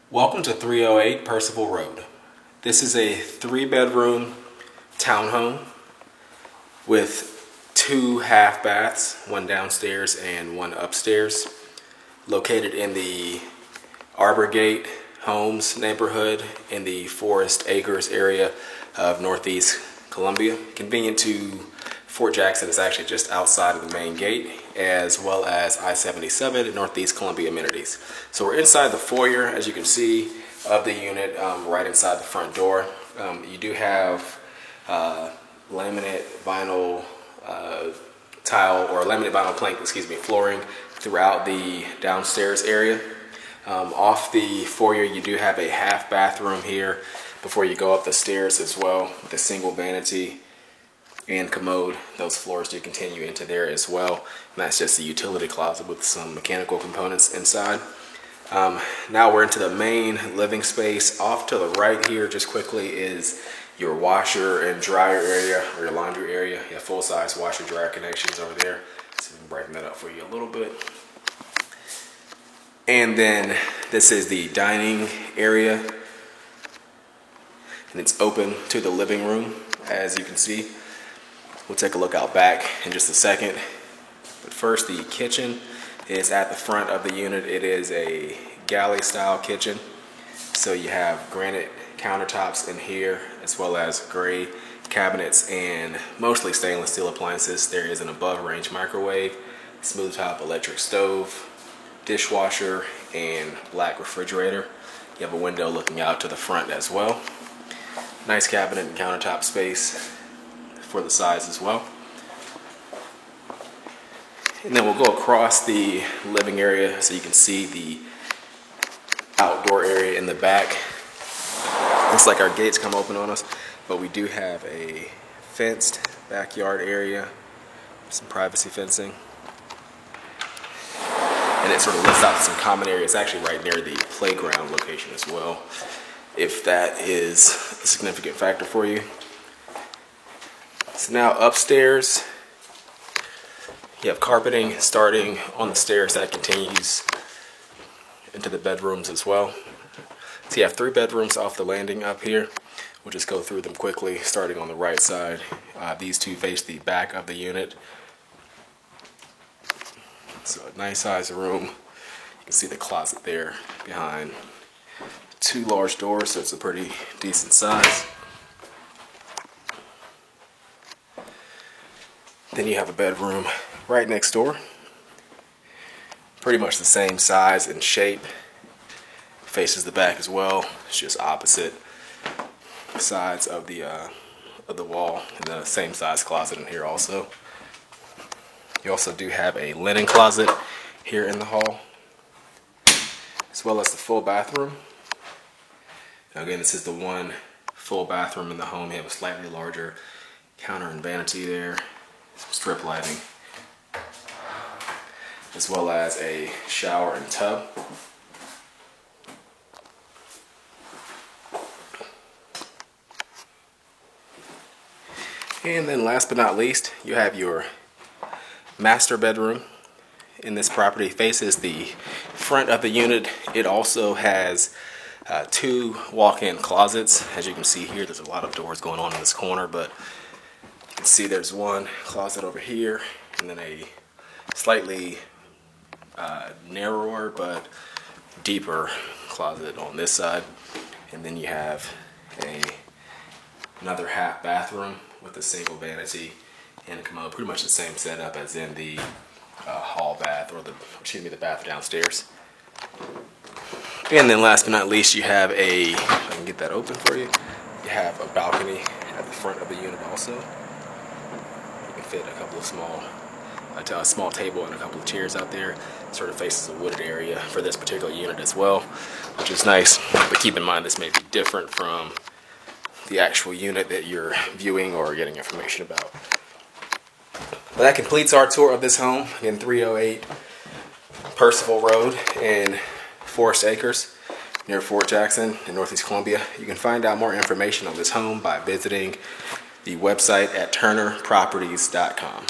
Welcome to 308 Percival Road. This is a 3-bedroom townhome with 2 half baths, one downstairs and one upstairs, located in the Arborgate Homes neighborhood in the Forest Acres area of Northeast Columbia. Convenient to Fort Jackson. Is actually just outside of the main gate, as well as I-77 and Northeast Columbia amenities. So we're inside the foyer, as you can see, of the unit, right inside the front door. You do have laminate vinyl tile, or laminate vinyl plank, flooring throughout the downstairs area. Off the foyer, you do have a half bathroom here before you go up the stairs as well, with a single vanity and commode. Those floors do continue into there as well. And that's just a utility closet with some mechanical components inside. Now we're into the main living space. Off to the right here, just quickly, is your washer and dryer area, or your laundry area. You have full-size washer dryer connections over there. So we can brighten that up for you a little bit. And then this is the dining area, and it's open to the living room, as you can see. We'll take a look out back in just a second. But first, the kitchen is at the front of the unit. It is a galley style kitchen. So you have granite countertops in here, as well as gray cabinets and mostly stainless steel appliances. There is an above range microwave, smooth top electric stove, dishwasher, and black refrigerator. You have a window looking out to the front as well. Nice cabinet and countertop space for the size as well. And then we'll go across the living area so you can see the outdoor area in the back. Looks like our gates come open on us, but we do have a fenced backyard area, some privacy fencing. And it sort of lists out some common areas, actually right near the playground location as well, if that is a significant factor for you. So now upstairs, you have carpeting starting on the stairs that continues into the bedrooms as well. So you have 3 bedrooms off the landing up here. We'll just go through them quickly, starting on the right side. These 2 face the back of the unit. So a nice size room. You can see the closet there behind 2 large doors, so it's a pretty decent size. Then you have a bedroom right next door. Pretty much the same size and shape. Faces the back as well. It's just opposite sides of the wall, and the same size closet in here also. You also do have a linen closet here in the hall, as well as the full bathroom. Now again, this is the one full bathroom in the home. You have a slightly larger counter and vanity there, some strip lighting, as well as a shower and tub. And then last but not least, you have your master bedroom in this property. Faces the front of the unit. It also has 2 walk-in closets. As you can see here, there's a lot of doors going on in this corner, but you can see there's one closet over here, and then a slightly narrower but deeper closet on this side. And then you have another half bathroom with a single vanity and a commode. Pretty much the same setup as in the hall bath, or the bath downstairs. And then last but not least, you have if I can get that open for you, you have a balcony at the front of the unit also. You can fit a couple of a small table and a couple of chairs out there. It sort of faces a wooded area for this particular unit as well, which is nice. But keep in mind, this may be different from the actual unit that you're viewing or getting information about. Well, that completes our tour of this home in 308 Percival Road in Forest Acres near Fort Jackson in Northeast Columbia. You can find out more information on this home by visiting the website at turnerproperties.com.